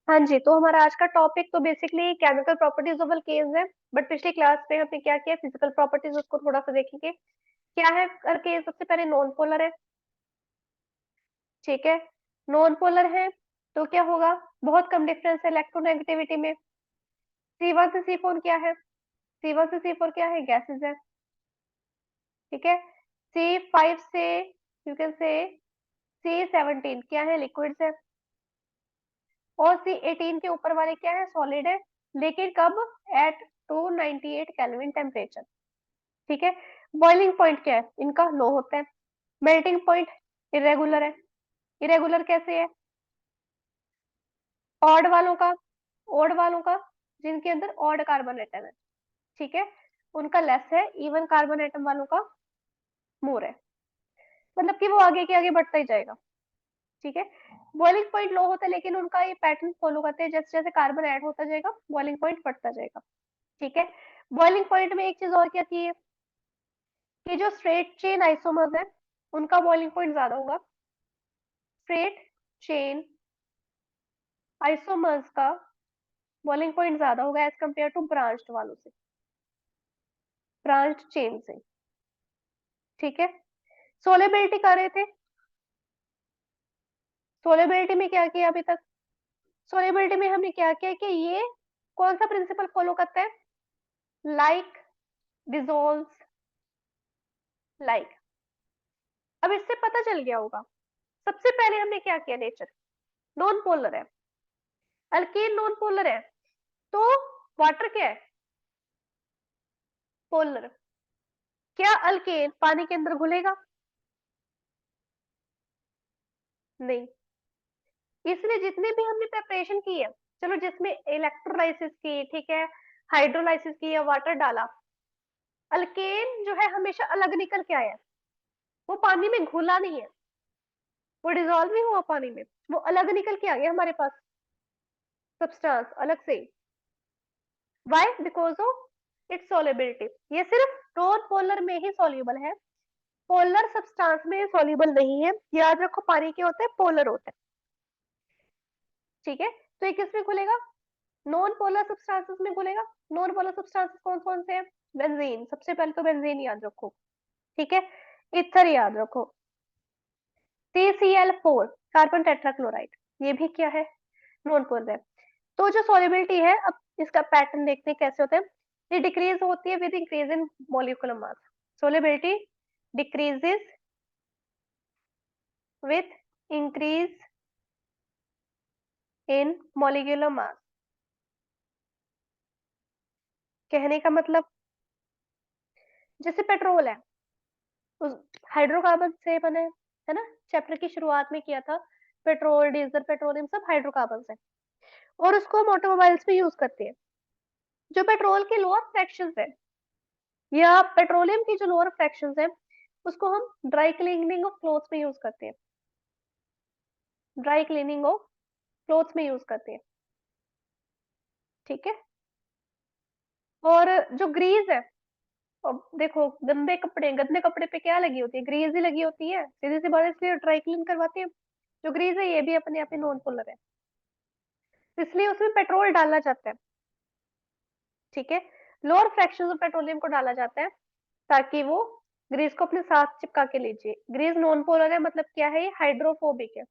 हाँ जी, तो हमारा आज का टॉपिक तो basically chemical properties of alkanes है। बट पिछली क्लास में हमने क्या किया, फिजिकल प्रॉपर्टीज उसको थोड़ा सा देखेंगे। क्या है अल्केन? सबसे पहले नॉन पोलर है। ठीक है, नॉन पोलर है तो क्या होगा, बहुत कम डिफरेंस है इलेक्ट्रोनेगेटिविटी में। C1 से C4 क्या है? C1 से C4 क्या है? गैसेस है। ठीक है, C5 से यू कैन से C17 क्या है? लिक्विड्स है। और C18 के ऊपर वाले क्या है? सॉलिड है। लेकिन कब? At 298 kelvin temperature. ठीक है, बॉइलिंग पॉइंट क्या है? इनका लो होता है। मेल्टिंग पॉइंट इरेगुलर है। इरेगुलर कैसे है? ऑड वालों का, ओड वालों का, जिनके अंदर ऑड कार्बन एटम है, ठीक है, उनका लेस है। इवन कार्बन एटम वालों का मोर है। मतलब कि वो आगे के आगे बढ़ता ही जाएगा। ठीक है, बॉइलिंग पॉइंट लो होता है, लेकिन उनका ये पैटर्न फॉलो करते हैं, जैसे जैसे कार्बन ऐड होता जाएगा बॉइलिंग पॉइंट बढ़ता जाएगा। ठीक है, बॉइलिंग पॉइंट में एक चीज और क्या थी, कि जो स्ट्रेट चेन आइसोमर्स है उनका बॉइलिंग पॉइंट ज्यादा होगा। स्ट्रेट चेन आइसोमर्स का बॉइलिंग पॉइंट ज्यादा होगा एज कंपेयर टू ब्रांच्ड वालों से, ब्रांच्ड चेन से। ठीक है, सोलेबिलिटी कर रहे थे। सोलेबिलिटी में क्या किया अभी तक? सोलेबिलिटी में हमने क्या किया कि ये कौन सा प्रिंसिपल फॉलो करता है? Like dissolves like. अब इससे पता चल गया होगा, सबसे पहले हमने क्या किया, नेचर नॉन पोलर है, अल्केन नॉन पोलर है, तो वाटर क्या है? पोलर। क्या अल्केन पानी के अंदर घुलेगा? नहीं। इसलिए जितने भी हमने प्रिपरेशन की है, चलो जिसमें इलेक्ट्रोलाइसिस की, ठीक है, हाइड्रोलाइसिस की या वाटर डाला, अल्केन जो है हमेशा अलग निकल के आया है। वो पानी में घुला नहीं है, वो डिजोल्व नहीं हुआ पानी में, वो अलग निकल के आ गया हमारे पास, सब्सटेंस अलग से। Why? Because of its solubility. ये सिर्फ नॉन पोलर में ही सोल्यूबल है, पोलर सब्सटेंस में सोल्यूबल नहीं है। याद रखो, पानी के होते हैं, पोलर होते हैं। ठीक है, तो ये किस में घुलेगा? नॉन पोलर सब्सटेंसेस में घुलेगा। नॉन पोलर सब्सटेंसेस कौन कौन से हैं? बेंजीन, सबसे पहले तो बेंजीन याद रखो। ठीक है, इथर याद रखो। CCl4 कार्बन टेट्राक्लोराइड, ये भी क्या है? नॉन पोलर है। तो जो सॉल्युबिलिटी है, अब इसका पैटर्न देखते हैं कैसे होता है। ये डिक्रीज होती है with increase in molecular mass. Solubility decreases with increase in molecular mass. कहने का मतलब, जैसे पेट्रोल है, उस हाइड्रोकार्बन से बने है ना। चैप्टर की शुरुआत में किया था, पेट्रोल डीजल पेट्रोलियम सब हाइड्रोकार्बन है, और उसको हम ऑटोमोबाइल्स में यूज करते हैं। जो पेट्रोल के लोअर फ्रैक्शंस है, या पेट्रोलियम की जो लोअर फ्रैक्शंस है, उसको हम ड्राई क्लीनिंग ऑफ क्लोथ्स में यूज करते हैं। ड्राई क्लीनिंग ऑफ क्लोथ्स में यूज करते हैं। ठीक है, और जो ग्रीस है, अब देखो गंदे कपड़े पे क्या लगी होती है? ग्रीस ही लगी होती है, सीधी सी बात है, इसलिए ड्राई क्लीन करवाते हैं। जो ग्रीस है ये भी अपने आप ही नॉन पोलर है, इसलिए उसमें पेट्रोल डाला जाता है। ठीक है, लोअर फ्रैक्शन ऑफ पेट्रोलियम को डाला जाता है, ताकि वो ग्रीस को अपने साथ चिपका के लीजिए। ग्रीस नॉन पोलर है, मतलब क्या है? ये हाइड्रोफोबिक है।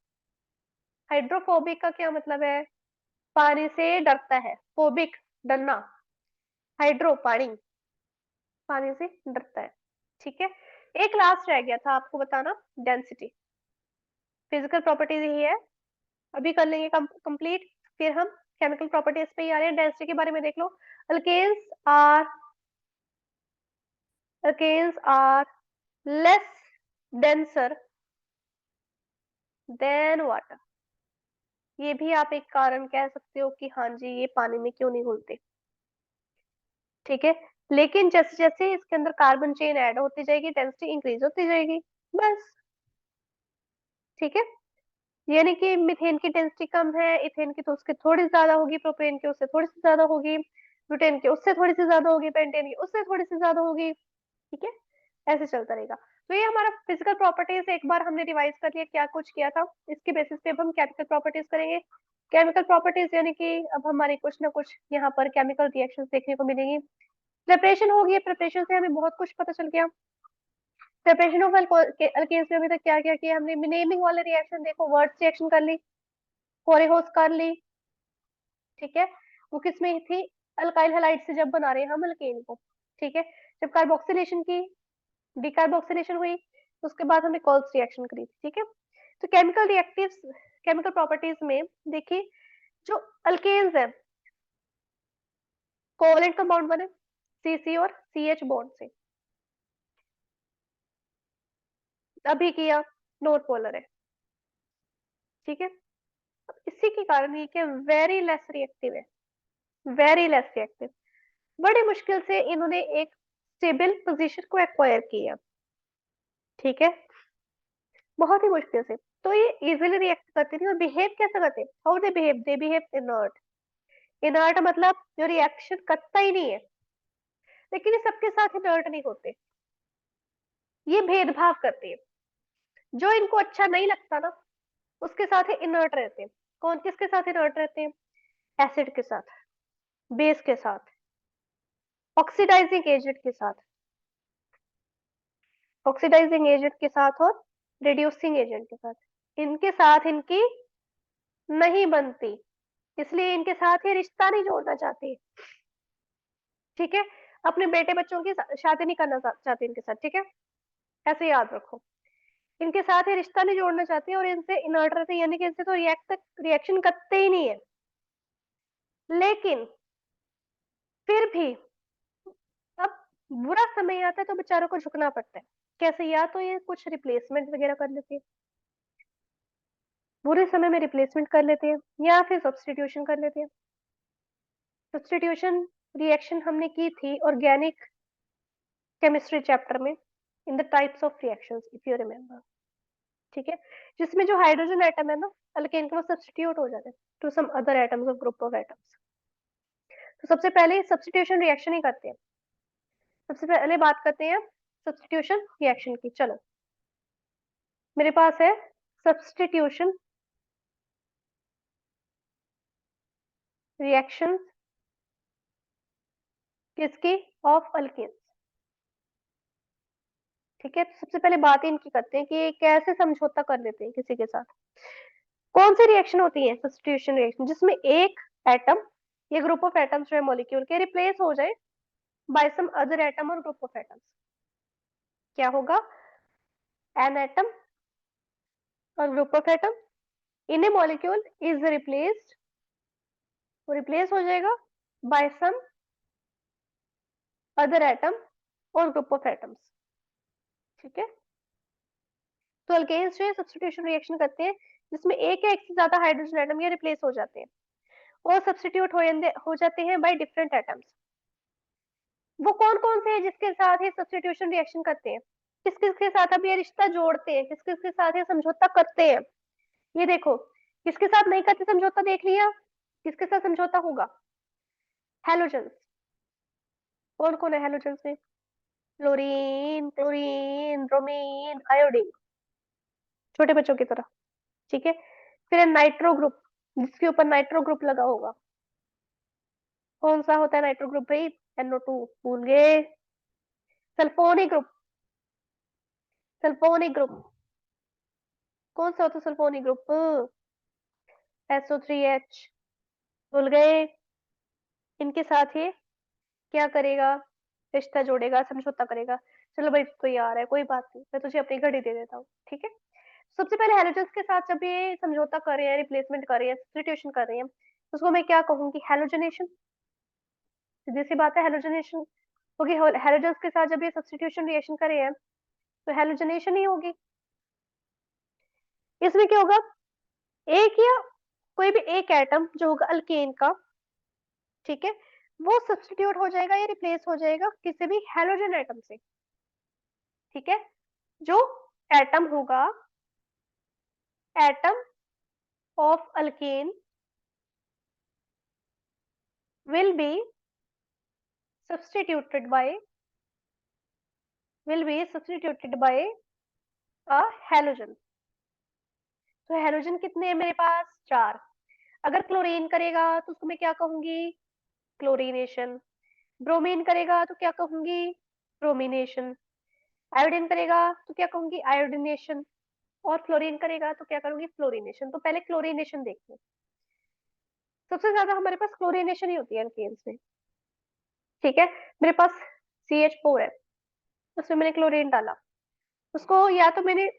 हाइड्रोफोबिक का क्या मतलब है? पानी से डरता है, फोबिक डरना, हाइड्रो पानी, पानी से डरता है। ठीक है, एक लास्ट रह गया था आपको बताना, डेंसिटी। फिजिकल प्रॉपर्टीज ही है, अभी कर लेंगे कंप्लीट, फिर हम केमिकल प्रॉपर्टीज पे ही आ रहे हैं। डेंसिटी के बारे में देख लो। Alkanes are alkanes are less denser than water. ये भी आप एक कारण कह सकते हो कि हाँ जी, ये पानी में क्यों नहीं घुलते। ठीक है, लेकिन जैसे जैसे इसके अंदर कार्बन चेन ऐड होती जाएगी, डेंसिटी इंक्रीज होती जाएगी, बस। ठीक है, यानी कि मीथेन की डेंसिटी कम है, इथेन की तो उसके थोड़ी ज्यादा होगी, प्रोपेन की उससे थोड़ी सी ज्यादा होगी, ब्यूटेन की उससे थोड़ी सी ज्यादा होगी, पेंटेन की उससे थोड़ी सी ज्यादा होगी। ठीक है, ऐसे चलता रहेगा। तो ये हमारा फिजिकल प्रॉपर्टीज एक बार हमने रिवाइज कर लिया, क्या कुछ किया था, इसके बेसिस पे अब हम केमिकल प्रॉपर्टीज करेंगे। केमिकल प्रॉपर्टीज यानी कि अब हमारे कुछ ना कुछ यहाँ पर केमिकल रिएक्शंस देखने को मिलेंगी। प्रिपरेशन होगी, प्रिपरेशन से हमें बहुत कुछ पता चल गया। प्रिपरेशन ऑफ अल्केन्स में अभी तक क्या क्या किया हमने, नेमिंग वाले रिएक्शन देखो, वर्ड्स रिएक्शन कर ली, कोरेहोस कर ली, ठीक है। वो किसमें थी, अल्काइल हैलाइड से जब बना रहे हैं हम अल्केन को, ठीक है। जब कार्बोक्सिलेशन की, डिकार्बोक्सिलेशन हुई, उसके बाद हमने कॉल्स रिएक्शन करी थी, ठीक है। तो केमिकल रिएक्टिव्स, केमिकल प्रॉपर्टीज में देखिए, जो अल्केन्स है कोवलेंट कंपाउंड बने सीसी और सीएच बॉन्ड से, अभी किया नॉर्थ पोलर है, ठीक है। इसी के कारण ये क्या वेरी लेस रिएक्टिव है, वेरी लेस रिएक्टिव। बड़ी मुश्किल से इन्होंने एक स्टेबल पोजीशन को एक्वायर किया, ठीक है, बहुत ही मुश्किल से। तो ये इजीली रिएक्ट करते थे और बिहेव कैसे करते, how they behave inert. Inert मतलब जो रिएक्शन करता ही नहीं है, लेकिन ये सबके साथ इनर्ट नहीं होते, ये भेदभाव करते हैं। जो इनको अच्छा नहीं लगता ना, उसके साथ ही इनर्ट रहते हैं। कौन किसके साथ इनर्ट रहते हैं, एसिड के साथ, बेस के साथ, ऑक्सीडाइजिंग एजेंट के साथ, ऑक्सीडाइजिंग एजेंट के साथ और रिड्यूसिंग एजेंट के साथ, इनके साथ इनकी नहीं बनती, इसलिए इनके साथ ये रिश्ता नहीं जोड़ना चाहती, ठीक है। अपने बेटे बच्चों की शादी नहीं करना चाहती इनके साथ, ठीक है, ऐसे याद रखो। इनके साथ ये रिश्ता नहीं जोड़ना चाहती और इनसे इनर्ट रहती, यानी कि इनसे तो रिएक्शन करते ही नहीं है। लेकिन फिर भी अब बुरा समय आता है तो बेचारों को झुकना पड़ता है। कैसे, या तो ये कुछ रिप्लेसमेंट वगैरह कर लेते हैं, बुरे समय में रिप्लेसमेंट कर लेते हैं, या फिर सब्सटीट्यूशन कर लेते हैं। सब्सटीट्यूशन रिएक्शन हमने की थी ऑर्गेनिक केमिस्ट्री चैप्टर में, in the types of reactions if you remember, ठीक है। जिसमें जो हाइड्रोजन एटम है ना अल्केन के, वो सब्सटीट्यूट हो जाते हैं to some other atoms of group of atoms. तो सबसे पहले सब्सटीट्यूशन रिएक्शन ही करते हैं। सबसे पहले बात करते हैं सब्सटीट्यूशन रिएक्शन की। चलो, मेरे पास है सब्सटीट्यूशन रिएक्शन किसकी, ऑफ अल्केन्स, ठीक है। तो सबसे पहले बात इनकी करते हैं कि कैसे समझौता कर लेते हैं किसी के साथ। कौन सी रिएक्शन होती है सब्स्टिट्यूशन रिएक्शन, जिसमें एक एटम, ये ग्रुप ऑफ एटम्स जो है मॉलिक्यूल के, रिप्लेस हो जाए बाय सम अदर एटम और ग्रुप ऑफ एटम्स। क्या होगा, एन एटम और group of atom in A molecule is replaced, वो रिप्लेस हो जाएगा बाय सम अदर एटम और ग्रुप ऑफ एटम्स, ठीक है। तो अल्केन्स जो है सब्स्टिट्यूशन रिएक्शन करते हैं जिसमें एक या एक से ज्यादा हाइड्रोजन एटम ये रिप्लेस हो जाते हैं और सब्स्टिट्यूट हो जाते हैं बाय डिफरेंट एटम्स। वो कौन कौन से हैं जिसके साथ ये सब्स्टिट्यूशन रिएक्शन करते हैं, किस किस के साथ अब ये रिश्ता जोड़ते हैं, किस किस के साथ ये समझौता करते हैं। ये देखो, किसके साथ नहीं करते समझौता, देख लिया, किसके साथ समझौता होगा, हेलोजन। कौन कौन है हेलोजन में, क्लोरीन, क्लोरीन, ब्रोमीन, आयोडीन, छोटे बच्चों की तरह, ठीक है। फिर नाइट्रो ग्रुप, जिसके ऊपर नाइट्रो ग्रुप लगा होगा, कौन सा होता है नाइट्रो ग्रुप भाई, NO2, भूल गए। सल्फोनिक ग्रुप, सल्फोनिक ग्रुप, कौन सा होता है सल्फोनिक ग्रुप, SO3H, भूल गए। इनके साथ ये क्या करेगा, रिश्ता जोड़ेगा, समझौता करेगा। चलो भाई तो यार है, कोई बात नहीं, मैं तुझे अपनी घड़ी दे देता हूँ, ठीक है। सबसे पहले हेलोजन्स के साथ जब ये समझौता कर रहे हैं, रिप्लेसमेंट कर रहे हैं, सब्स्टिट्यूशन कर रहे हैं, तो उसको मैं क्या कहूंगी, हेलोजनेशन। सीधी सी बात है, हेलोजनेशन होगी। हेलोजन्स के साथ जब ये सब्स्टिट्यूशन रिएक्शन कर रहे हैं तो हेलोजनेशन ही होगी। इसमें क्या होगा, एक या कोई भी एक एटम जो होगा अल्केन का, ठीक है, वो सब्स्टिट्यूट हो जाएगा या रिप्लेस हो जाएगा किसी भी हेलोजन एटम से, ठीक है। जो एटम होगा, atom of alkane will be substituted by will be substituted by a halogen। तो हेलोजन कितने हैं मेरे पास, चार। अगर क्लोरीन करेगा तो उसको मैं क्या कहूंगी, क्लोरीनेशन। ब्रोमीन करेगा तो क्या कहूंगी, ब्रोमिनेशन। आयोडीन करेगा तो क्या कहूंगी, आयोडिनेशन। और फ्लोरीन करेगा तो क्या करूंगी, फ्लोरिनेशन। तो पहले क्लोरीनेशन देखते हैं। सबसे ज्यादा हमारे पास क्लोरीनेशन ही होती है एल्केन्स में। ठीक है, मेरे पास CH4 है, उसमें मैंने क्लोरीन डाला, उसको या तो मैंने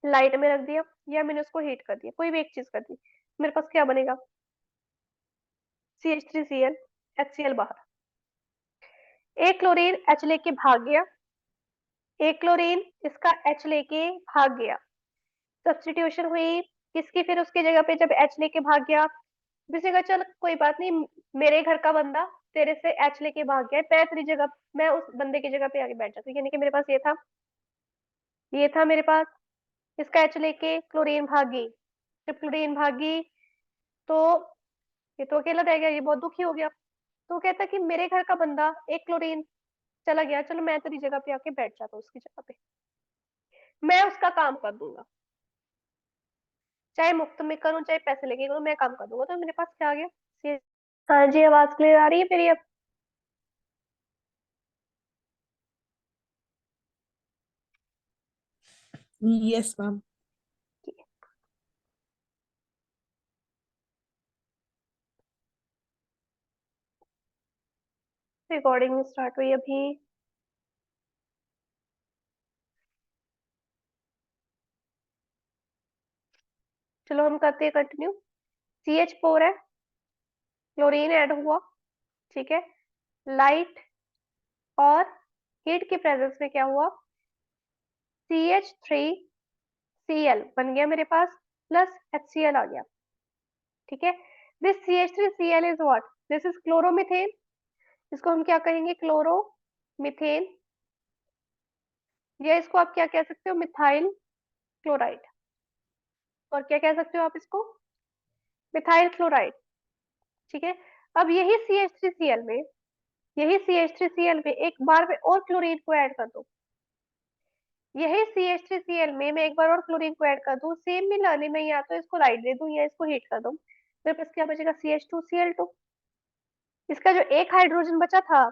लाइट में रख दिया या मैंने उसको हीट कर दिया, कोई भी एक चीज कर दी, मेरे पास क्या बनेगा, CH3Cl, HCl बाहर। एक क्लोरीन H लेके भाग गया, एक क्लोरीन इसका H लेके भाग गया, सब्स्टिट्यूशन हुई किसकी, फिर उसकी जगह पे जब H लेके भाग गया, किसी का चल कोई बात नहीं, मेरे घर का बंदा तेरे से H लेके भाग गया, मैं तेरी जगह, मैं उस बंदे की जगह पे आके बैठ जाती हूँ, यानी कि मेरे पास ये था मेरे पास, इसका H लेके क्लोरीन भागी, जब क्लोरीन भागी तो ये तो अकेला रह गया, ये बहुत दुखी हो गया। तो कहता कि मेरे घर का बंदा एक क्लोरीन चला गया, चलो मैं तेरी जगह पे आके बैठ जाता हूँ उसकी जगह पे, मैं उसका काम कर दूंगा, चाहे मुफ्त में करूँ चाहे पैसे लेके करूँ, मैं काम कर दूंगा। तो मेरे पास क्या आ गया, हाँ जी, आवाज क्लियर आ रही है मेरी अब। Yes, ma'am. रिकॉर्डिंग स्टार्ट हुई अभी। चलो हम करते हैं कंटिन्यू। CH4 है, क्लोरीन ऐड हुआ, ठीक है, लाइट और हीट की प्रेजेंस में क्या हुआ, CH3Cl बन गया मेरे पास, प्लस HCl आ गया। ठीक है, this CH3Cl is what, this is chloromethane, इसको हम क्या कहेंगे, क्लोरोमीथेन, या इसको आप क्या कह सकते हो, मिथाइल क्लोराइड। और क्या कह सकते हो आप इसको, मिथाइल क्लोराइड। ठीक है, अब यही CH3Cl में एक बार में और क्लोरीन को ऐड कर दो, यही CH3Cl में मैं एक बार और क्लोरीन को ऐड कर दूं, सेम मिलाने में या तो इसको लाइट दे दूं या इसको हीट कर दूं, मेरे पास क्या बचेगा, CH2Cl2। इसका जो एक हाइड्रोजन बचा था,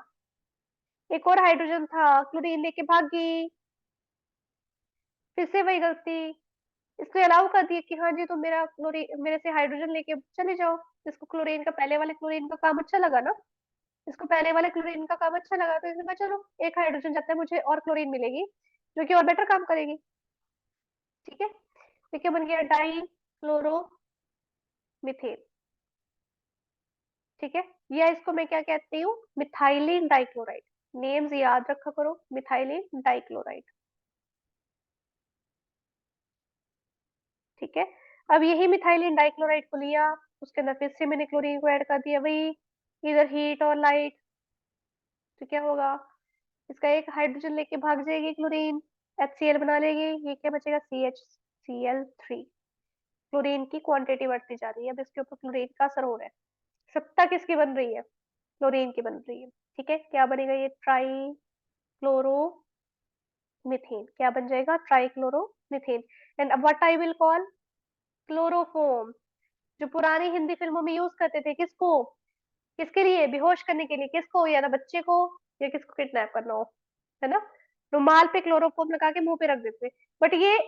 एक और हाइड्रोजन था, क्लोरीन लेके भाग गई, फिर से वही गलती, इसको अलाउ कर दिया कि हाँ जी तुम मेरा क्लोरीन मेरे से हाइड्रोजन लेके चले जाओ। इसको क्लोरीन का पहले वाले क्लोरीन का काम अच्छा लगा ना, इसको पहले वाले क्लोरीन का काम अच्छा लगा, तो इसने कहा चलो एक हाइड्रोजन जाता है, मुझे और क्लोरीन मिलेगी जो कि और बेटर काम करेगी। ठीक है, तो क्या बन गया, डाई क्लोरो मिथेन। ठीक है, या इसको मैं क्या कहती हूँ, मिथाइलिन डाइक्लोराइड। नेम्स याद रखा करो, मिथाइलिन डाइक्लोराइड। ठीक है, अब यही मिथाइलिन डाइक्लोराइड को लिया, उसके अंदर फिर से मैंने क्लोरीन को ऐड कर दिया, वही इधर हीट और लाइट, तो क्या होगा, इसका एक हाइड्रोजन लेके भाग जाएगी क्लोरीन, HCl बना लेगी, ये क्या बचेगा, CHCl3। क्लोरीन की क्वांटिटी बढ़ती जा रही है, अब इसके ऊपर क्लोरीन का असर हो रहा है, सत्ता किसकी बन रही है, क्लोरीन की बन रही है। ठीक है, क्या बनेगा, ये ट्राई क्लोरो मिथेन, क्या बन जाएगा, trichloro methane. And what I will call, chloroform, जो पुरानी हिंदी फिल्मों में यूज करते थे, किसको, किसके लिए, बेहोश करने के लिए, किसको, या ना बच्चे को या किसको किडनैप करना हो, है ना, रुमाल पे क्लोरोफॉर्म लगा के मुंह पे रख देते। बट ये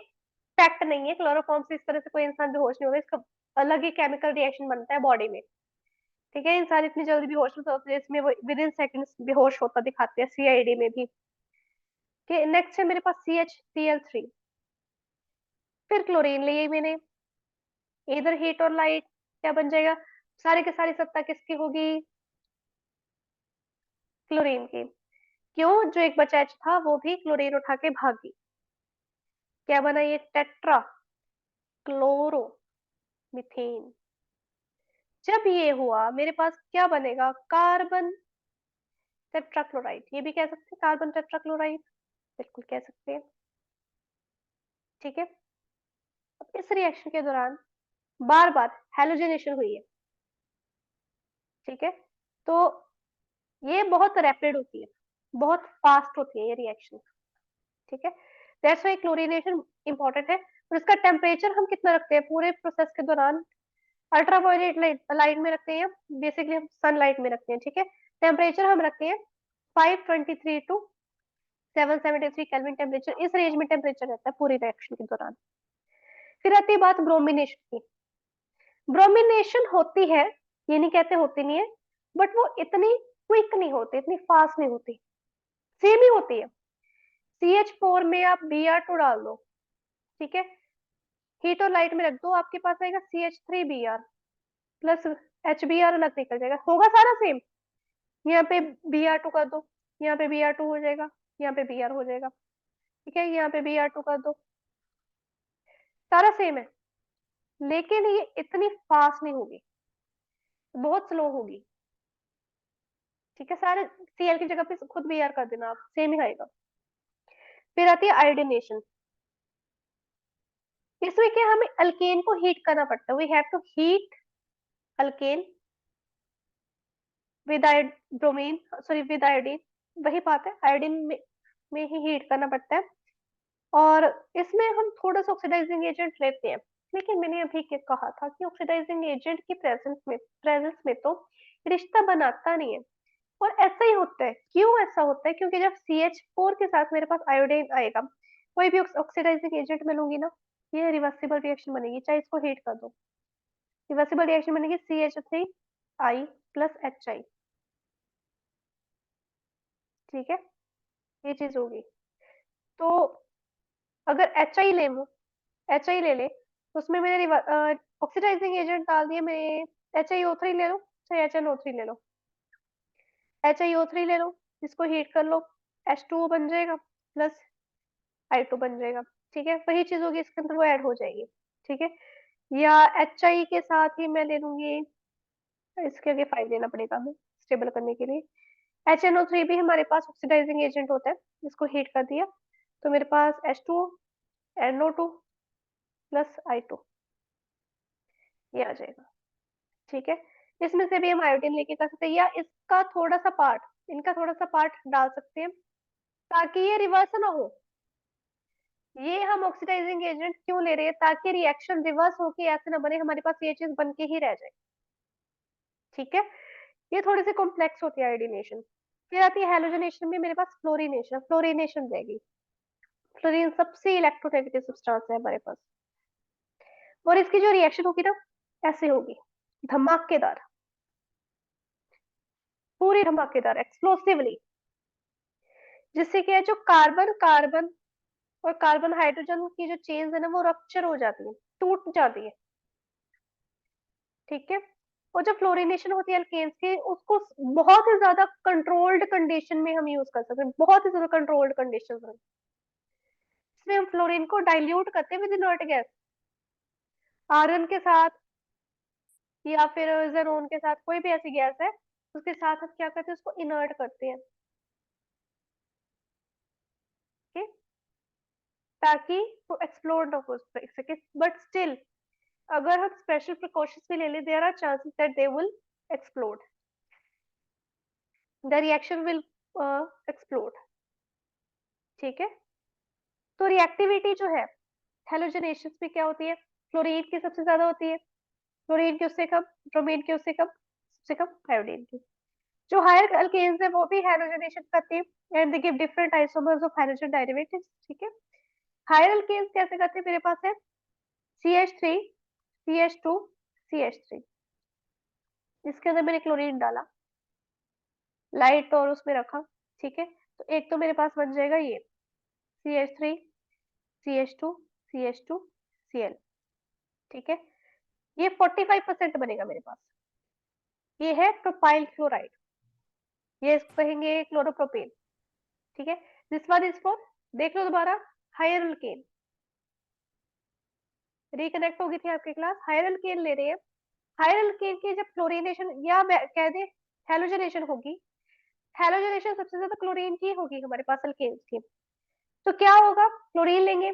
फैक्ट नहीं है, क्लोरोफॉर्म से इस तरह से कोई इंसान बेहोश नहीं होगा, इसका अलग ही केमिकल रिएक्शन बनता है बॉडी में। ठीक है, इंसान इतनी जल्दी बेहोश नहीं होता, इसमें वो विद इन सेकंड्स बेहोश होता दिखाते हैं CID में भी। कि नेक्स्ट है मेरे पास CHCl3, फिर क्लोरीन लिए मैंने, इधर हीट और लाइट, क्या बन जाएगा, सारी की सारी सत्ता किसकी होगी, क्लोरीन की। क्यों, जो एक बचा H था वो भी क्लोरीन उठा के भागी, क्या बना, ये टेट्रा क्लोरो मिथेन। जब ये हुआ मेरे पास क्या बनेगा, कार्बन टेट्राक्लोराइड, ये भी कह सकते हैं कार्बन टेट्राक्लोराइड, बिल्कुल कह सकते हैं। ठीक है, अब इस रिएक्शन के दौरान बार बार हेलोजनेशन हुई है। ठीक है, तो ये बहुत रैपिड होती है, बहुत फास्ट होती है ये रिएक्शन। ठीक है, दैट्स व्हाई क्लोरीनेशन इंपॉर्टेंट है। और इसका टेम्परेचर हम कितना रखते हैं पूरे प्रोसेस के दौरान, अल्ट्रावायलेट लाइट में रखते हैं, बेसिकली हम सनलाइट में रखते हैं, ठीक है। टेम्परेचर हम रखते हैं 523 टू 773 केल्विन टेम्परेचर, इस रेंज में टेम्परेचर रहता है पूरी रिएक्शन के दौरान। फिर आती है बात ब्रोमिनेशन की। ब्रोमिनेशन होती है, ये नहीं कहते होती नहीं है, बट वो इतनी क्विक नहीं होती, इतनी फास्ट नहीं होती, सेम ही होती है। CH4 में आप Br2 डाल दो, ठीक है, हीट और लाइट में रख दो, आपके पास आएगा CH3Br प्लस HBr अलग निकल जाएगा, होगा सारा सेम। यहाँ पे Br2 कर दो, यहाँ पे Br2 हो जाएगा, यहाँ पे Br हो जाएगा, ठीक है, यहाँ पे Br2 कर दो, सारा सेम है। लेकिन ये इतनी फास्ट नहीं होगी, बहुत स्लो होगी, ठीक है। सारे Cl की जगह पे खुद Br कर देना आप, सेम ही आएगा। फिर आती है आयोडीनेशन। इसमें क्या, हमें अल्केन को हीट करना पड़ता है, we have to heat alkane with bromine, sorry with iodine, वही बात है, आयोडीन में ही हीट करना पड़ता है। और इसमें हम थोड़ा सा ऑक्सीडाइजिंग एजेंट लेते हैं, लेकिन मैंने अभी क्या कहा था कि ऑक्सीडाइजिंग एजेंट की प्रेजेंस में तो रिश्ता बनाता नहीं है। और ऐसा ही होता है, क्यों ऐसा होता है, क्योंकि जब CH4 के साथ मेरे पास आयोडीन आएगा, कोई भी ऑक्सीडाइजिंग एजेंट में लूंगी ना, ये रिवर्सिबल रिएक्शन बनेगी, चाहे इसको हीट कर दो, रिवर्सिबल रिएक्शन बनेगी CH3I प्लस HI, ठीक है, ये चीज होगी। तो अगर HI ले लूं, HI ले ले, तो उसमें मैंने ऑक्सीडाइजिंग एजेंट डाल दिए, मैं HiO3 ले लो, चाहे HNO3 ले लो, HiO3 ले लो, इसको हीट कर लो, H2O बन जाएगा प्लस I2 बन जाएगा, ठीक है, वही चीज होगी, इसके अंदर वो ऐड हो जाएगी, ठीक है। या HI के साथ ही मैं ले लूंगी, इसके आगे 5 लेना पड़ेगा हमें स्टेबल करने के लिए। HNO3 भी हमारे पास ऑक्सीडाइजिंग एजेंट होता है, इसको हीट कर दिया तो मेरे पास H2O NO2 प्लस I2, ये आ जाएगा, ठीक है। इसमें से भी हम आयोडीन लेके कर सकते हैं, या इसका थोड़ा सा पार्ट, इनका थोड़ा सा पार्ट डाल सकते हैं, ताकि ये रिवर्स ना हो। ये हम ऑक्सीडाइजिंग एजेंट क्यों ले रहे हैं, ताकि रिएक्शन रिवर्स होके ऐसे ना बने, हमारे पास ये चीज बन के ही रह जाए, ठीक है। ये थोड़ी सी कॉम्प्लेक्स होती है आयोडीनेशन। फिर आती है हेलोजनेशन में, मेरे पास फ्लोरीनेशन, फ्लोरीनेशन जाएगी। फ्लोरीन सबसे इलेक्ट्रोनेगेटिव सब्सटेंस है हमारे पास, और इसकी जो रिएक्शन होगी ना, ऐसे होगी, धमाकेदार, पूरी धमाकेदार, एक्सप्लोसिवली, जिससे क्या है, जो कार्बन कार्बन और कार्बन हाइड्रोजन की जो चेन्स है ना, वो रप्चर हो जाती है, टूट जाती है, ठीक है। और जो फ्लोरिनेशन होती है अल्केन्स की, उसको बहुत ही ज्यादा कंट्रोल्ड कंडीशन में हम यूज कर सकते हैं, बहुत ही ज्यादा कंट्रोल्ड कंडीशन में। इसमें हम फ्लोरीन को डाइल्यूट करते हैं विद इनर्ट गैस, आयरन के साथ या फिर जेनॉन के साथ, कोई भी ऐसी गैस है उसके साथ हम क्या करते हैं, उसको इनर्ट करते हैं, ठीक, ताकि वो एक्सप्लोड ना हो सके। बट स्टिल अगर हम स्पेशल प्रिकॉशंस भी ले लें, there are chances that they will explode, the reaction will explode, ठीक है। तो रिएक्टिविटी जो है हेलोजनेशन में क्या होती है, फ्लोरीन की सबसे ज्यादा होती है, फ्लोरीन की उससे कम, ब्रोमीन की उससे कम, सबसे कम आयोडीन की। जो हायर अल्केन्स है वो भी हेलोजनेशन करती है, and they give different isomers of hydrogen derivatives, ठीक है। हायर अल्केन्स कैसे करते हैं, मेरे पास है CH3 CH2 CH3, इसके अंदर मैंने क्लोरीन डाला, लाइट और उसमें रखा, ठीक है। तो एक तो मेरे पास बन जाएगा ये CH3 CH2 CH2 Cl, ठीक है। ये 45% बनेगा मेरे पास, ये है प्रोपाइल क्लोराइड, ये इसको कहेंगे क्लोरोप्रोपेन, ठीक है। दिस वन इज फॉर, देख लो दोबारा, हायर अल्केन, रिकनेक्ट होगी थी आपकी क्लास, हायर अल्केन ले रहे हैं। हायर अल्केन की जब क्लोरीनेशन या कह दे हेलोजनेशन होगी, हेलोजनेशन सबसे ज्यादा क्लोरीन की होगी हमारे पास अल्केन्स की। तो क्या होगा, क्लोरीन लेंगे,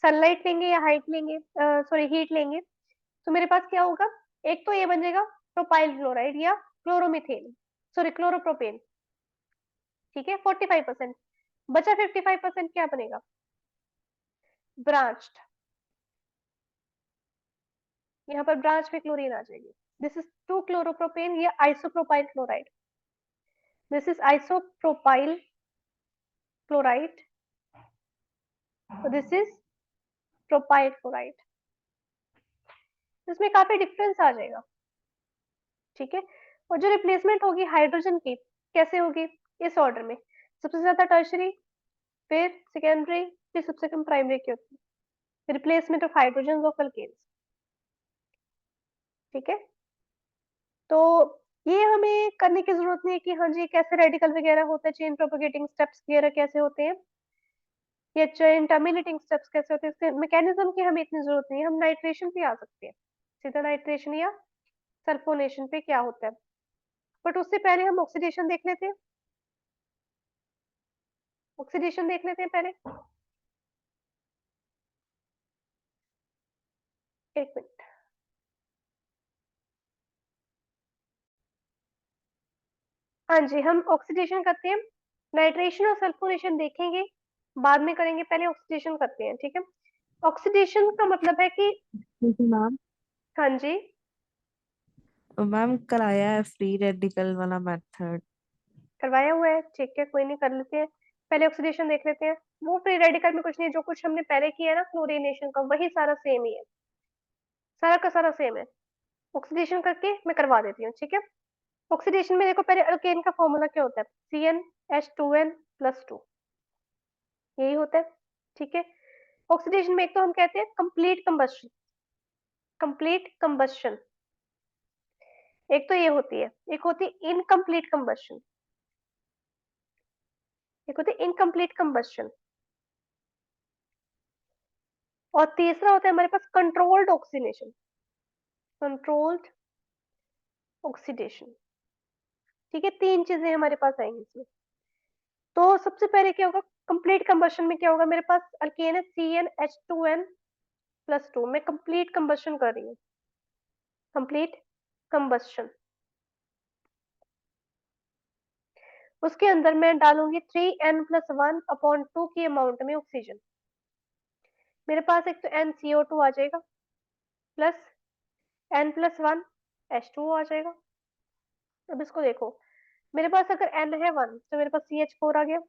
सनलाइट लेंगे या हाइट लेंगे, सॉरी हीट लेंगे, तो मेरे पास क्या होगा, एक तो ये बन जाएगा प्रोपाइल क्लोराइड या क्लोरोमीथेन, सॉरी क्लोरोप्रोपेन, ठीक है, 45%। बचा 55% क्या बनेगा, ब्रांच्ड, यहाँ पर ब्रांच में क्लोरीन आ जाएगी। दिस इज 2 क्लोरोप्रोपेन, ये isopropyl chloride. This is isopropyl chloride, this is propyl chloride. इसमें काफी डिफरेंस आ जाएगा, ठीक है। और जो रिप्लेसमेंट होगी हाइड्रोजन की, कैसे होगी, इस ऑर्डर में, सबसे ज्यादा टर्शरी, फिर सेकेंडरी, फिर सबसे कम प्राइमरी की होती है replacement of hydrogen of alkanes, ठीक है। तो ये हमें करने की जरूरत नहीं है कि हाँ जी कैसे रेडिकल वगैरह होते हैं, चेन प्रोपोगेटिंग स्टेप्स वगैरह कैसे होते हैं, या चेन टर्मिनेटिंग स्टेप्स कैसे होते हैं, इसके मैकेनिज्म की हमें इतनी जरूरत नहीं है। हम नाइट्रेशन पे आ सकते हैं, सीधा नाइट्रेशन या सल्फोनेशन पे क्या होता है। बट उससे पहले हम ऑक्सीडेशन देख लेते हैं, ऑक्सीडेशन देख लेते हैं पहले। एक मिनट। हाँ जी, हम ऑक्सीडेशन करते हैं, नाइट्रेशन और सल्फोनेशन देखेंगे, बाद में करेंगे, पहले ऑक्सीडेशन करते हैं, ठीक है। ऑक्सीडेशन का मतलब है कि, ठीक है मैम। हाँ जी, तो मैम कराया है फ्री रेडिकल वाला मेथड। करवाया हुआ है, ठीक है, कोई नहीं, कर लेते हैं। पहले ऑक्सीडेशन देख लेते हैं। वो फ्री रेडिकल में कुछ नहीं, जो कुछ हमने पहले किया है ना क्लोरीनेशन का, वही सारा सेम ही है, सारा का सारा सेम है। ऑक्सीडेशन करके मैं करवा देती हूँ, ठीक है। ऑक्सीडेशन में देखो, पहले अल्केन का फॉर्मूला क्या होता है, CnH2n+2, यही होता है, ठीक है। ऑक्सीडेशन में एक तो हम कहते हैं कंप्लीट कंबस्शन, कंप्लीट कंबस्शन, एक तो ये होती है, एक होती है इनकम्प्लीट कंबस्शन, एक होती है इनकम्प्लीट कंबस्शन, और तीसरा होता है हमारे पास कंट्रोल्ड ऑक्सीडेशन, कंट्रोल्ड ऑक्सीडेशन, ठीक है। तीन चीजें हमारे पास आएंगी इसमें। तो सबसे पहले क्या होगा, कंप्लीट कंबस्शन में क्या होगा, मेरे पास अल्केन है CnH2n+2, मैं कंप्लीट कंबस्शन कर रही हूँ, कंप्लीट कंबस्शन। उसके अंदर मैं डालूंगी 3n+1/2 की अमाउंट में ऑक्सीजन। मेरे पास एक तो NCO2 आ जाएगा, प्लस n+1 H2O आ जाएगा। अब इसको देखो, मेरे पास अगर n है 1 तो मेरे पास CH4 आ गया।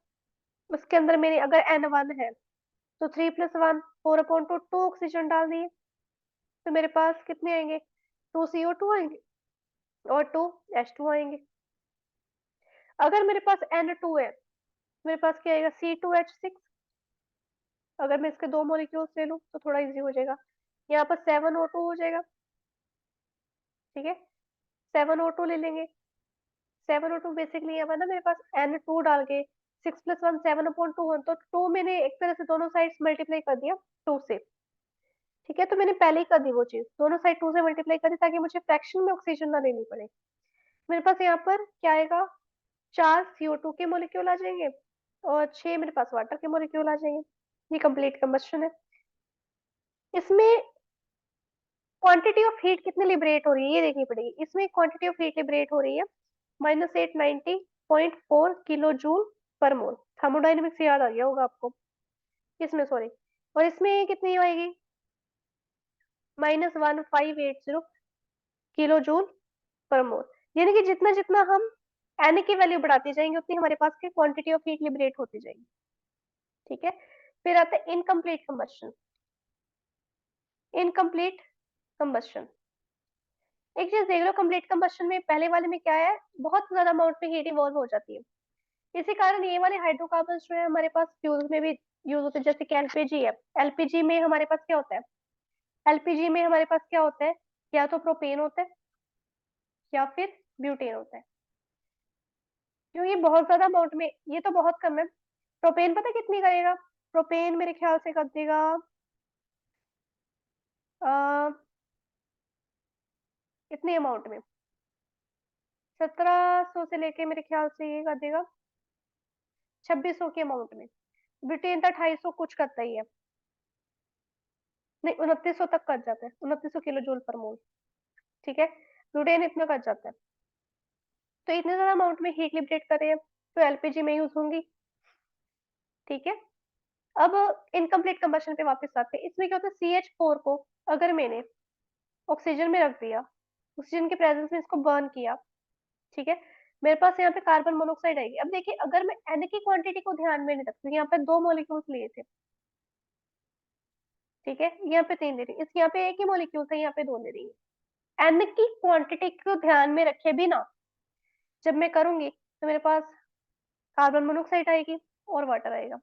उसके अंदर मेरे अगर n1 है तो 3+1, 4/2, 2 ऑक्सीजन डाल दिए, तो मेरे पास कितने आएंगे, 2CO2 आएंगे और 2H2 आएंगे। अगर मेरे पास N2 है, मेरे पास क्या आएगा, C2H6। अगर मैं इसके दो मॉलिक्यूल्स ले लूं तो थोड़ा इजी हो जाएगा, यहाँ पर 7O2 हो जाएगा, ठीक है। 7O2 ले लेंगे, 7O2 बेसिकली यहाँ पर ना मेरे पास N2 डाल के 6+1 7/2 तो 2 मैंने एक तरह से दोनों साइड्स मल्टीप्लाई कर दिया 2 से, ठीक है। तो मैंने पहले ही कर दी वो चीज, दोनों साइड 2 से मल्टीप्लाई कर दी ताकि मुझे फ्रैक्शन में ऑक्सीजन ना लेनी पड़े। मेरे पास यहाँ पर क्या आएगा, 4 CO2 के मॉलिक्यूल आ जाएंगे और 6 मेरे पास वाटर के मॉलिक्यूल आ जाएंगे। ये कंप्लीट कंबस्शन है। इसमें क्वांटिटी ऑफ हीट कितनी लिबरेट हो रही है ये देखनी पड़ेगी। इसमें क्वांटिटी ऑफ हीट लिबरेट हो रही है -890.4 किलो जूल पर मोल। थर्मोडाइनमिक्स याद आ गया होगा आपको, इसमें सॉरी। और इसमें कितनी आएगी, -1580 किलो जूल पर मोल। यानी कि जितना जितना हम एन की वैल्यू बढ़ाते जाएंगे उतनी हमारे पास की क्वांटिटी ऑफ हीट लिबरेट होती जाएगी, ठीक है। फिर आता है इनकम्प्लीट कंबस्शन, इनकम्प्लीट कंबस्शन। एक चीज देख लो, कंप्लीट कंबस्शन में पहले वाले में क्या है, बहुत ज्यादा अमाउंट में हीट इवॉल्व हो जाती है। इसी कारण ये वाले हाइड्रोकार्बन जो है हमारे पास फ्यूल में भी यूज होते हैं, जैसे कि एलपीजी है। एलपीजी में हमारे पास क्या होता है, एलपीजी में हमारे पास क्या होता है, या तो प्रोपेन होता है या फिर ब्यूटेन होता है। क्यों, ये बहुत ज्यादा अमाउंट में, ये तो बहुत कम है। प्रोपेन पता कितनी करेगा, प्रोपेन मेरे ख्याल से कर देगा इतने अमाउंट में, 1700 से लेके मेरे ख्याल से ये कर देगा 2600 के अमाउंट में। ब्रिटेन तो 250 कुछ करता ही है, नहीं 2900 तक कर जाता है, 2900 किलो जूल पर मोल, ठीक है। ब्रिटेन इतना कर जाता है। तो इतने ज्यादा अमाउंट में हीट लिबरेट कर रहे हैं तो एलपीजी में यूज होंगी, ठीक है। अब इनकम्प्लीट कंबशन पे वापस आते हैं। इसमें क्या होता है, CH4 को अगर मैंने ऑक्सीजन में रख दिया, ऑक्सीजन के प्रेजेंस में इसको बर्न किया, ठीक है, मेरे पास यहाँ पे कार्बन मोनोऑक्साइड आएगी। अब देखिए अगर मैं एन की क्वांटिटी को ध्यान में नहीं रखती, यहाँ पे 2 मॉलिक्यूल्स लिए थे, ठीक है, यहाँ पे 3 ले रही, इस यहाँ पे एक ही मॉलिक्यूल था, यहाँ पे 2 ले रही है। एन की क्वांटिटी को ध्यान में रखे बिना जब मैं करूंगी तो मेरे पास कार्बन मोनोऑक्साइड आएगी और वाटर आएगा।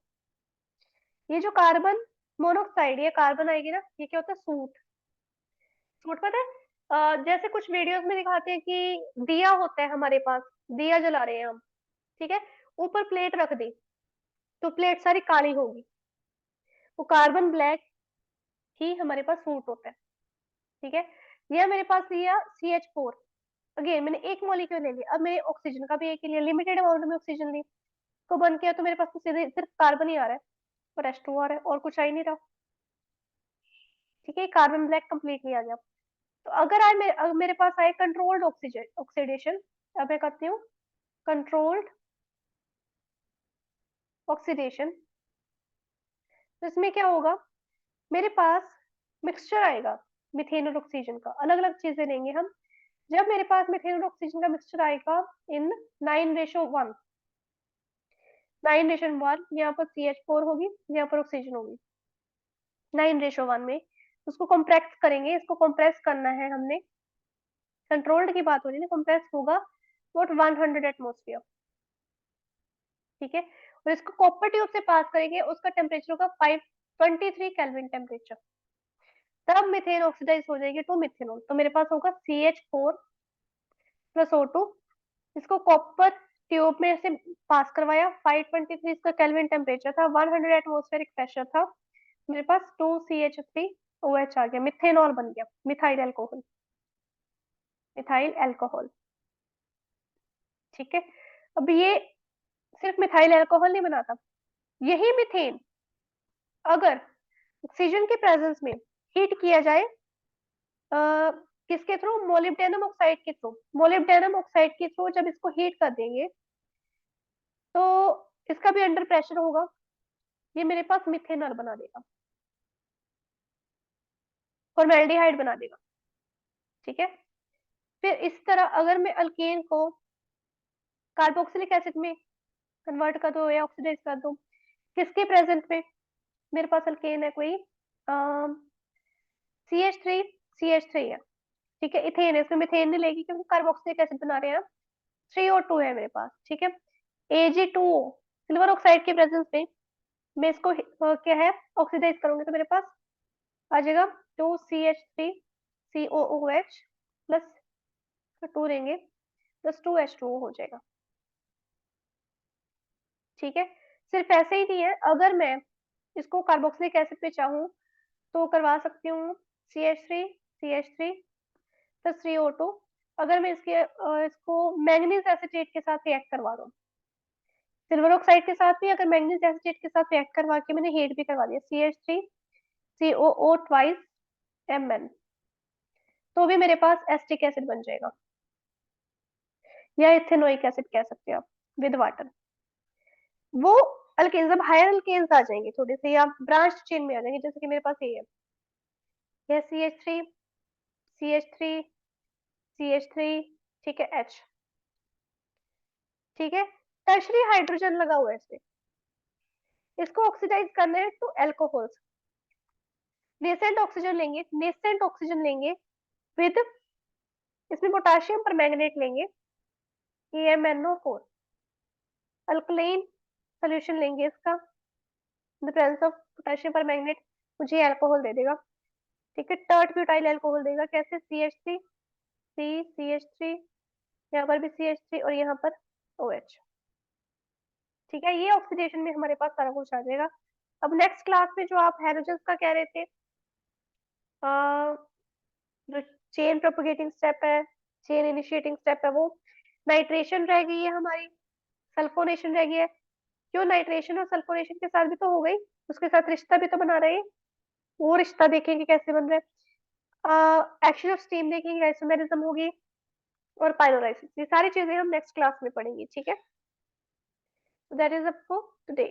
ये जो कार्बन मोनोऑक्साइड, ये कार्बन आएगी ना, ये क्या होता है, सूट। सूट पता है, जैसे कुछ वीडियोस में दिखाते हैं कि दिया होता है हमारे पास, दिया जला रहे हैं हम, ठीक है, ऊपर प्लेट रख दी तो प्लेट सारी काली होगी, वो कार्बन ब्लैक ही हमारे पास सूट होता है, ठीक है। यह मेरे पास लिया CH4, अगेन मैंने एक मॉलिक्यूल ले लिया, अब मैंने ऑक्सीजन का भी एक ही लिया, लिमिटेड अमाउंट में ऑक्सीजन ली, को बंद किया तो मेरे पास तो सीधे सिर्फ कार्बन ही आ रहा है और H2 आ रहा है और कुछ आ ही नहीं रहा, ठीक है, कार्बन ब्लैक कंप्लीटली आ गया। तो अगर मेरे पास आए कंट्रोल्ड ऑक्सीजन ऑक्सीडेशन, अब मैं करती हूँ कंट्रोल्ड ऑक्सीडेशन, तो इसमें क्या होगा, मेरे पास मिक्सचर आएगा मीथेन और ऑक्सीजन का, अलग अलग चीजें लेंगे हम। जब मेरे पास मीथेन और ऑक्सीजन का मिक्सचर आएगा इन 9:1, 9:1, यहाँ पर CH4 होगी, यहाँ पर ऑक्सीजन होगी, 9:1 में उसको कॉम्प्रेस करेंगे, इसको कॉम्प्रेस करना है हमने, कंट्रोल्ड की बात हो रही है ना, कॉम्प्रेस होगा वॉट 100 एटमोस्फियर, ठीक है, और इसको कॉपर ट्यूब से पास करेंगे, उसका टेम्परेचर होगा 523 केल्विन टेम्परेचर, तब मीथेन ऑक्सीडाइज हो जाएगी टू मिथेनॉल, तो मेरे पास होगा CH4 + O2, इसको कॉपर ट्यूब में से पास करवाया, 523 इसका केल्विन टेम्परेचर था, 100 एटमोस्फेरिक प्रेशर था, मेरे पास 2CH3OH आ गया, मिथेनॉल बन गया, मिथाइल एल्कोहल, मिथाइल एल्कोहल, ठीक है। अब ये सिर्फ मिथाइल एल्कोहल नहीं बनाता, यही मिथेन अगर ऑक्सीजन के प्रेजेंस में हीट किया जाए, किसके थ्रू, मोलिब्डेनम ऑक्साइड के थ्रू, मोलिब्डेनम ऑक्साइड के थ्रू जब इसको हीट कर देंगे तो इसका भी अंडर प्रेशर होगा, ये मेरे पास मिथेनॉल बना देगा, फॉर्मेल्डिहाइड बना देगा, ठीक है। फिर इस तरह अगर मैं अल्केन को कार्बोक्सिलिक एसिड में कन्वर्ट कर दो या ऑक्सीडाइज कर दो, किसके प्रेजेंट में, मेरे पास अल्केन है कोई, CH3 है, ठीक है, इथेन है, इसमें मिथेन नहीं लेगी क्योंकि कार्बोक्सिलिक एसिड बना रहे हैं, 3O2 है मेरे पास, ठीक है, Ag2O, सिल्वर ऑक्साइड के प्रेजेंस में मैं इसको क्या है ऑक्सीडाइज करूंगी तो मेरे पास आ जाएगा 2CH3COOH प्लस 2 लेंगे प्लस 2H2O हो जाएगा, ठीक है। सिर्फ ऐसे ही नहीं है, अगर मैं इसको कार्बोक्सिलिक एसिड पे चाहूँ तो करवा सकती हूँ CH3 + 3O2, अगर मैं इसको मैंगनीज एसिटेट के साथ रिएक्ट करवा दूँ, सिल्वर ऑक्साइड के साथ भी अगर मैंगनीज एसिटेट के साथ रिएक्ट करवा के मैंने हीट भी करवा दिया, CH3COO ट्वाइस Mn, तो भी मेरे पास एसिटिक एसिड बन जाएगा, या इथेनोइक एसिड कह सकते हैं आप, विद वाटर। वो अल्केन्स, अब हायर अल्केन्स आ जाएंगे थोड़े से, या ब्रांच चेन में आ जाएंगे, जैसे कि मेरे पास ये है, यह CH3 ठीक है, H, ठीक है, टर्शरी हाइड्रोजन लगा हुआ है इसमें, इसको ऑक्सीडाइज करना है टू एल्कोहल्स, नेसेंट ऑक्सीजन लेंगे विद, इसमें पोटाशियम पर मैग्नेट लेंगे, AmNO4, अल्कलाइन सोल्यूशन लेंगे इसका, द प्रेजेंस ऑफ पोटेशियम पर मैग्नेट मुझे अल्कोहल दे देगा, ठीक है, टर्ट ब्यूटाइल अल्कोहल देगा, कैसे, CH3 यहाँ पर भी CH3 और यहाँ पर OH, ठीक है, ये ऑक्सीडेशन में हमारे पास सारा कुछ आ जाएगा। अब नेक्स्ट क्लास में जो आप हैलोजेंस का कह रहे थे, जो चेन प्रोपगेटिंग स्टेप है, चेन इनिशिएटिंग स्टेप है, वो नाइट्रेशन रह गई है हमारी, सल्फोनेशन रह गई है, क्यों, नाइट्रेशन और सल्फोनेशन के साथ भी तो हो गई, उसके साथ रिश्ता भी तो बना रहे हैं, वो रिश्ता देखेंगे कैसे बन रहा है, एक्शन ऑफ स्टीम देखेंगे, आइसोमेरिज्म होगी, और पाइरोलाइसिस, ये सारी चीजें हम नेक्स्ट क्लास में पढ़ेंगे, ठीक है, that is up for today.